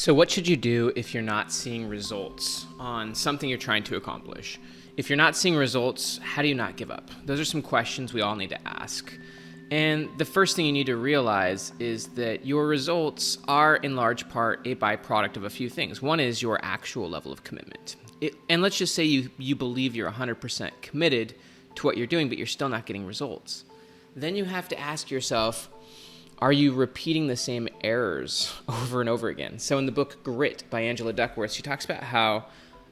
So what should you do if you're not seeing results on something you're trying to accomplish? If you're not seeing results, how do you not give up? Those are some questions we all need to ask. And the first thing you need to realize is that your results are in large part a byproduct of a few things. One is your actual level of commitment. And let's just say you believe you're 100% committed to what you're doing, but you're still not getting results. Then you have to ask yourself, are you repeating the same errors over and over again? So in the book Grit by Angela Duckworth, she talks about how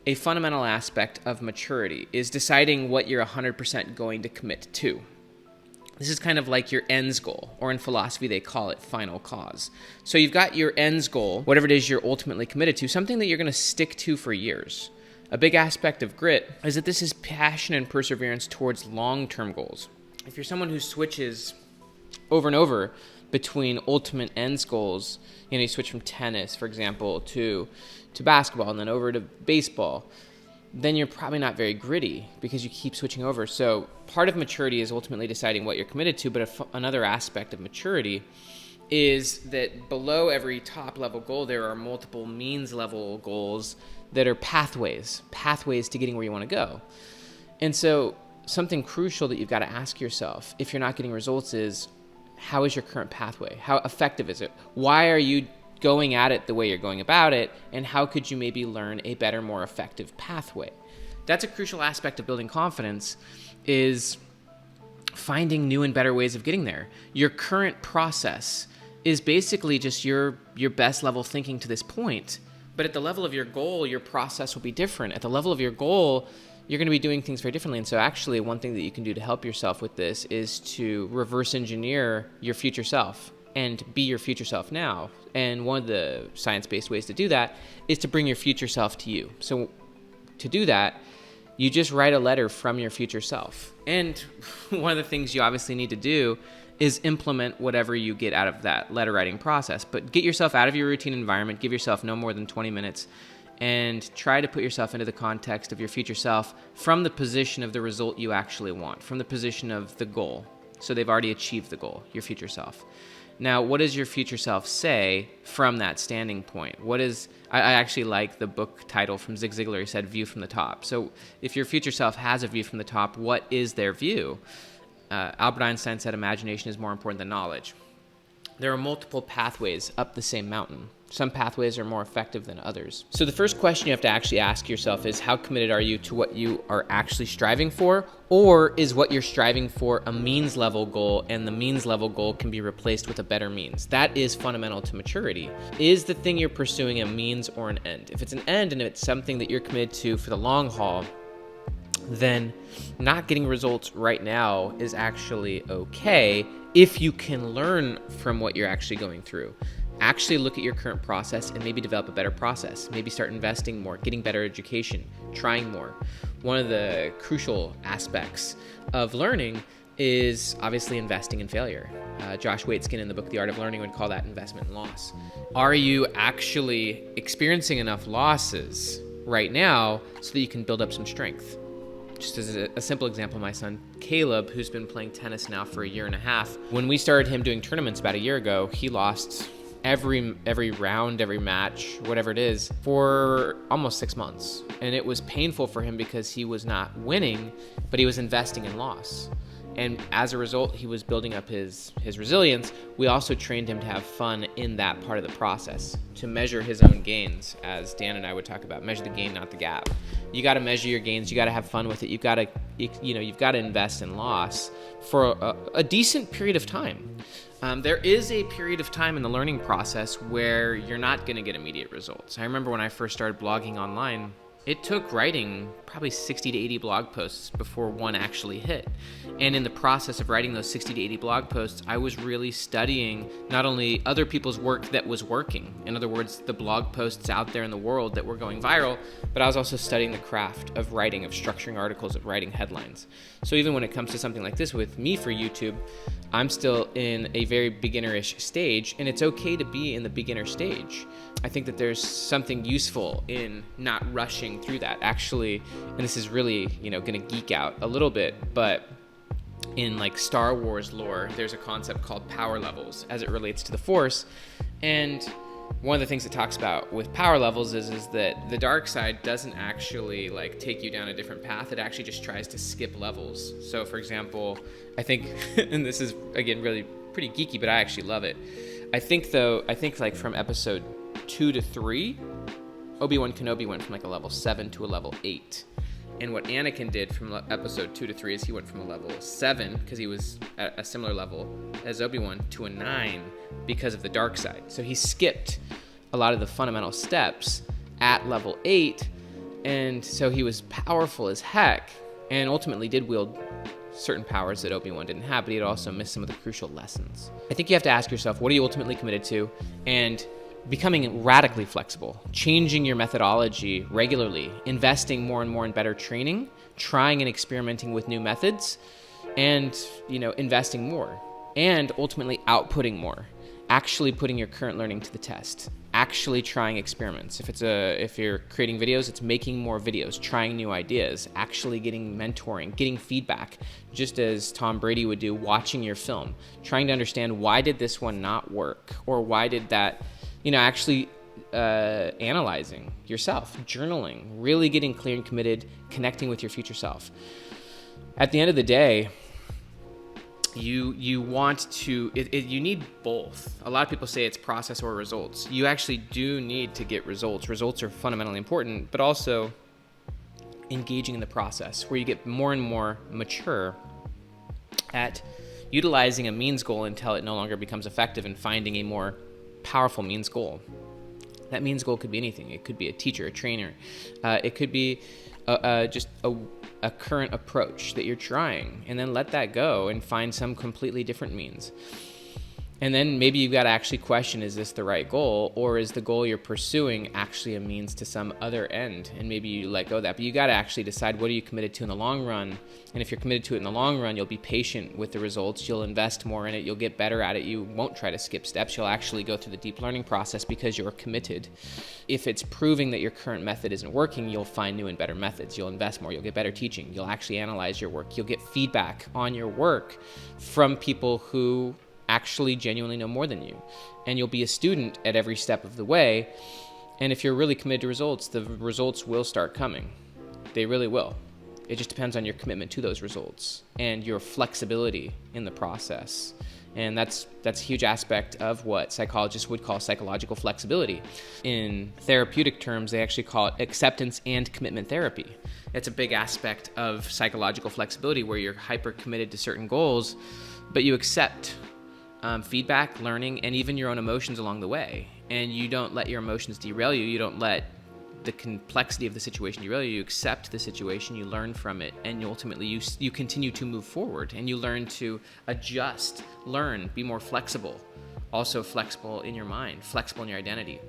a fundamental aspect of maturity is deciding what you're 100% going to commit to. This is kind of like your ends goal, or in philosophy they call it final cause. So you've got your ends goal, whatever it is you're ultimately committed to, something that you're going to stick to for years. A big aspect of grit is that this is passion and perseverance towards long-term goals. If you're someone who switches over and over between ultimate ends goals, you switch from tennis, for example, to basketball and then over to baseball, then you're probably not very gritty because you keep switching over. So part of maturity is ultimately deciding what you're committed to, but another aspect of maturity is that below every top level goal, there are multiple means level goals that are pathways to getting where you want to go. And so something crucial that you've got to ask yourself if you're not getting results is, how is your current pathway? How effective is it? Why are you going at it the way you're going about it? And how could you maybe learn a better, more effective pathway? That's a crucial aspect of building confidence, is finding new and better ways of getting there. Your current process is basically just your best level thinking to this point. But at the level of your goal, your process will be different. At the level of your goal, you're going to be doing things very differently. And so actually one thing that you can do to help yourself with this is to reverse engineer your future self and be your future self now. And one of the science-based ways to do that is to bring your future self to you. So to do that, you just write a letter from your future self. And one of the things you obviously need to do is implement whatever you get out of that letter writing process. But get yourself out of your routine environment, give yourself no more than 20 minutes, and try to put yourself into the context of your future self from the position of the result you actually want, from the position of the goal. So they've already achieved the goal, your future self. Now, what does your future self say from that standing point? I actually like the book title from Zig Ziglar. He said, View from the Top. So if your future self has a view from the top, what is their view? Albert Einstein said imagination is more important than knowledge. There are multiple pathways up the same mountain. Some pathways are more effective than others. So the first question you have to actually ask yourself is, how committed are you to what you are actually striving for? Or is what you're striving for a means level goal, and the means level goal can be replaced with a better means? That is fundamental to maturity. Is the thing you're pursuing a means or an end? If it's an end and if it's something that you're committed to for the long haul, then not getting results right now is actually okay if you can learn from what you're actually going through. Actually look at your current process and maybe develop a better process. Maybe start investing more, getting better education, trying more. One of the crucial aspects of learning is obviously investing in failure. Josh Waitzkin in the book The Art of Learning would call that investment in loss. Are you actually experiencing enough losses right now so that you can build up some strength? Just as a simple example, my son Caleb, who's been playing tennis now for a year and a half, when we started him doing tournaments about a year ago, he lost every round, every match, whatever it is, for almost 6 months. And it was painful for him because he was not winning, but he was investing in loss. And as a result, he was building up his resilience. We also trained him to have fun in that part of the process, to measure his own gains, as Dan and I would talk about. Measure the gain, not the gap. You got to measure your gains. You got to have fun with it. You've got to invest in loss for a decent period of time. There is a period of time in the learning process where you're not going to get immediate results. I remember when I first started blogging online, it took writing probably 60 to 80 blog posts before one actually hit. And in the process of writing those 60 to 80 blog posts, I was really studying not only other people's work that was working, in other words, the blog posts out there in the world that were going viral, but I was also studying the craft of writing, of structuring articles, of writing headlines. So even when it comes to something like this with me for YouTube, I'm still in a very beginnerish stage, and it's okay to be in the beginner stage. I think that there's something useful in not rushing through that. Actually, and this is really, going to geek out a little bit, but in like Star Wars lore, there's a concept called power levels as it relates to the Force. And one of the things it talks about with power levels is that the dark side doesn't actually like take you down a different path. It actually just tries to skip levels. So for example, I think, and this is again really pretty geeky, but I actually love it. I think like from episode 2 to 3, Obi-Wan Kenobi went from like a level 7 to a level 8. And what Anakin did from episode 2 to 3 is he went from a level 7, because he was at a similar level as Obi-Wan, to a 9 because of the dark side. So he skipped a lot of the fundamental steps at level 8, and so he was powerful as heck, and ultimately did wield certain powers that Obi-Wan didn't have, but he had also missed some of the crucial lessons. I think you have to ask yourself, what are you ultimately committed to? And becoming radically flexible, changing your methodology regularly, investing more and more in better training, trying and experimenting with new methods, and, investing more, and ultimately outputting more, actually putting your current learning to the test, actually trying experiments. If you're creating videos, it's making more videos, trying new ideas, actually getting mentoring, getting feedback, just as Tom Brady would do, watching your film, trying to understand why did this one not work, or why did that, actually analyzing yourself, journaling, really getting clear and committed, connecting with your future self. At the end of the day, you need both. A lot of people say it's process or results. You actually do need to get results. Results are fundamentally important, but also engaging in the process, where you get more and more mature at utilizing a means goal until it no longer becomes effective, and finding a more powerful means goal. That means goal could be anything. It could be a teacher, a trainer. It could be just a current approach that you're trying, and then let that go and find some completely different means. And then maybe you've got to actually question, is this the right goal, or is the goal you're pursuing actually a means to some other end? And maybe you let go of that, but you got to actually decide, what are you committed to in the long run? And if you're committed to it in the long run, you'll be patient with the results. You'll invest more in it. You'll get better at it. You won't try to skip steps. You'll actually go through the deep learning process because you're committed. If it's proving that your current method isn't working, you'll find new and better methods. You'll invest more. You'll get better teaching. You'll actually analyze your work. You'll get feedback on your work from people who actually genuinely know more than you, and you'll be a student at every step of the way. And if you're really committed to results, the results will start coming. They really will. It just depends on your commitment to those results and your flexibility in the process. And that's a huge aspect of what psychologists would call psychological flexibility. In therapeutic terms, they actually call it acceptance and commitment therapy. It's a big aspect of psychological flexibility, where you're hyper committed to certain goals, but you accept feedback, learning, and even your own emotions along the way. And you don't let your emotions derail you. You don't let the complexity of the situation derail you. You accept the situation, you learn from it, and ultimately you continue to move forward, and you learn to adjust, learn, be more flexible. Also flexible in your mind, flexible in your identity.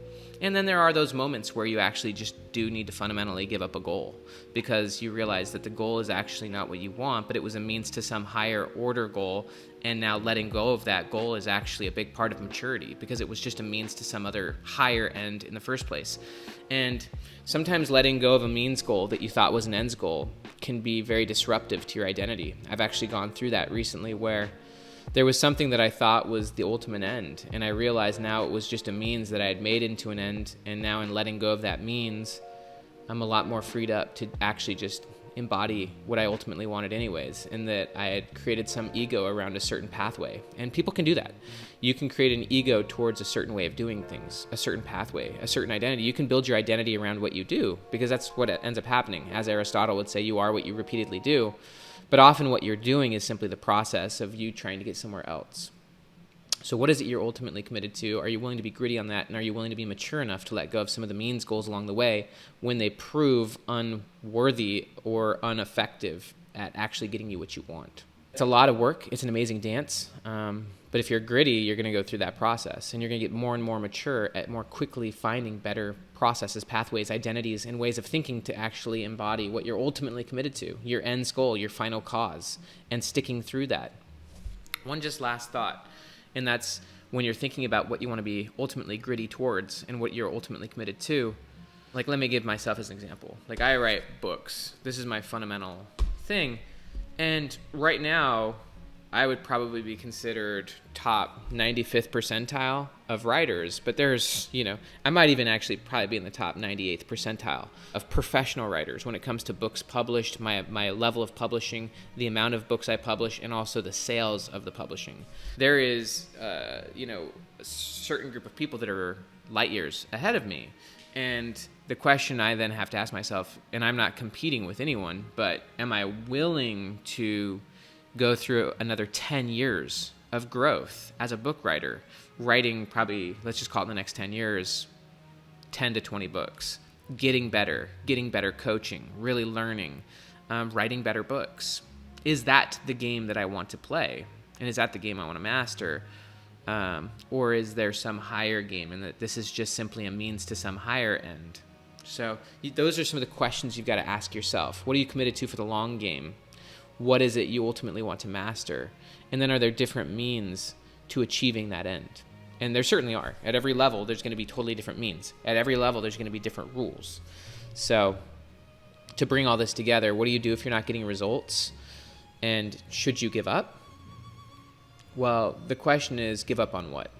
And then there are those moments where you actually just do need to fundamentally give up a goal, because you realize that the goal is actually not what you want, but it was a means to some higher order goal. And now letting go of that goal is actually a big part of maturity, because it was just a means to some other higher end in the first place. And sometimes letting go of a means goal that you thought was an ends goal can be very disruptive to your identity. I've actually gone through that recently, where there was something that I thought was the ultimate end, and I realized now it was just a means that I had made into an end. And now in letting go of that means, I'm a lot more freed up to actually just embody what I ultimately wanted anyways, and that I had created some ego around a certain pathway. And people can do that. You can create an ego towards a certain way of doing things, a certain pathway, a certain identity. You can build your identity around what you do, because that's what ends up happening. As Aristotle would say, you are what you repeatedly do. But often what you're doing is simply the process of you trying to get somewhere else. So what is it you're ultimately committed to? Are you willing to be gritty on that? And are you willing to be mature enough to let go of some of the means goals along the way when they prove unworthy or ineffective at actually getting you what you want? It's a lot of work. It's an amazing dance. But if you're gritty, you're going to go through that process, and you're going to get more and more mature at more quickly finding better processes, pathways, identities, and ways of thinking to actually embody what you're ultimately committed to, your end goal, your final cause, and sticking through that. One just last thought, and that's when you're thinking about what you want to be ultimately gritty towards and what you're ultimately committed to. Like, let me give myself as an example. Like, I write books. This is my fundamental thing. And right now, I would probably be considered top 95th percentile of writers, but there's, I might even actually probably be in the top 98th percentile of professional writers when it comes to books published, my level of publishing, the amount of books I publish, and also the sales of the publishing. There is, a certain group of people that are light years ahead of me. And the question I then have to ask myself, and I'm not competing with anyone, but am I willing to go through another 10 years of growth as a book writer, writing probably, let's just call it in the next 10 years, 10 to 20 books, getting better coaching, really learning, writing better books. Is that the game that I want to play? And is that the game I want to master? Or is there some higher game and that this is just simply a means to some higher end? So those are some of the questions you've got to ask yourself. What are you committed to for the long game? What is it you ultimately want to master? And then are there different means to achieving that end? And there certainly are. At every level, there's going to be totally different means. At every level, there's going to be different rules. So to bring all this together, what do you do if you're not getting results? And should you give up? Well, the question is, give up on what?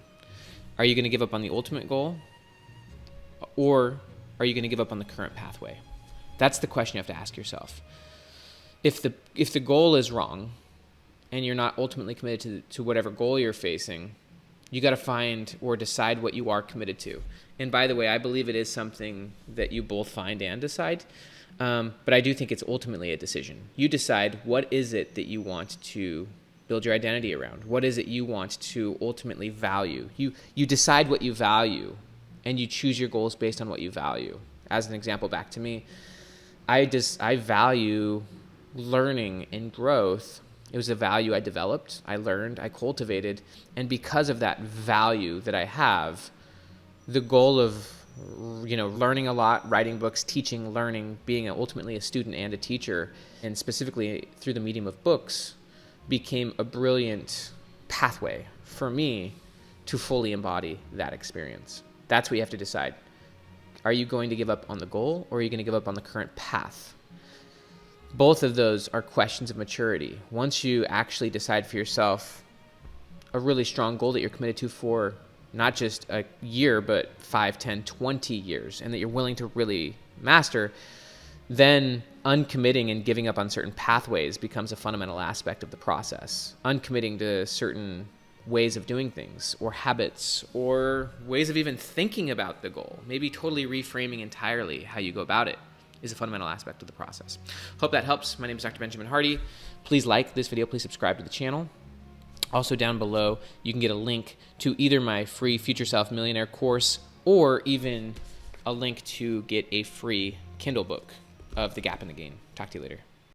Are you going to give up on the ultimate goal? Or are you going to give up on the current pathway? That's the question you have to ask yourself. If the goal is wrong and you're not ultimately committed to whatever goal you're facing, you got to find or decide what you are committed to. And by the way, I believe it is something that you both find and decide. But I do think it's ultimately a decision. You decide what is it that you want to build your identity around. What is it you want to ultimately value? You decide what you value and you choose your goals based on what you value. As an example, back to me, I value learning and growth. It was a value I developed, I learned, I cultivated, and because of that value that I have, the goal of learning a lot, writing books, teaching, learning, being ultimately a student and a teacher, and specifically through the medium of books, became a brilliant pathway for me to fully embody that experience. That's what you have to decide. Are you going to give up on the goal, or are you going to give up on the current path? Both of those are questions of maturity. Once you actually decide for yourself a really strong goal that you're committed to for not just a year, but 5, 10, 20 years, and that you're willing to really master, then uncommitting and giving up on certain pathways becomes a fundamental aspect of the process. Uncommitting to certain ways of doing things or habits or ways of even thinking about the goal, maybe totally reframing entirely how you go about it, is a fundamental aspect of the process. Hope that helps. My name is Dr. Benjamin Hardy. Please like this video. Please subscribe to the channel. Also down below, you can get a link to either my free Future Self Millionaire course or even a link to get a free Kindle book of The Gap in the Gain. Talk to you later.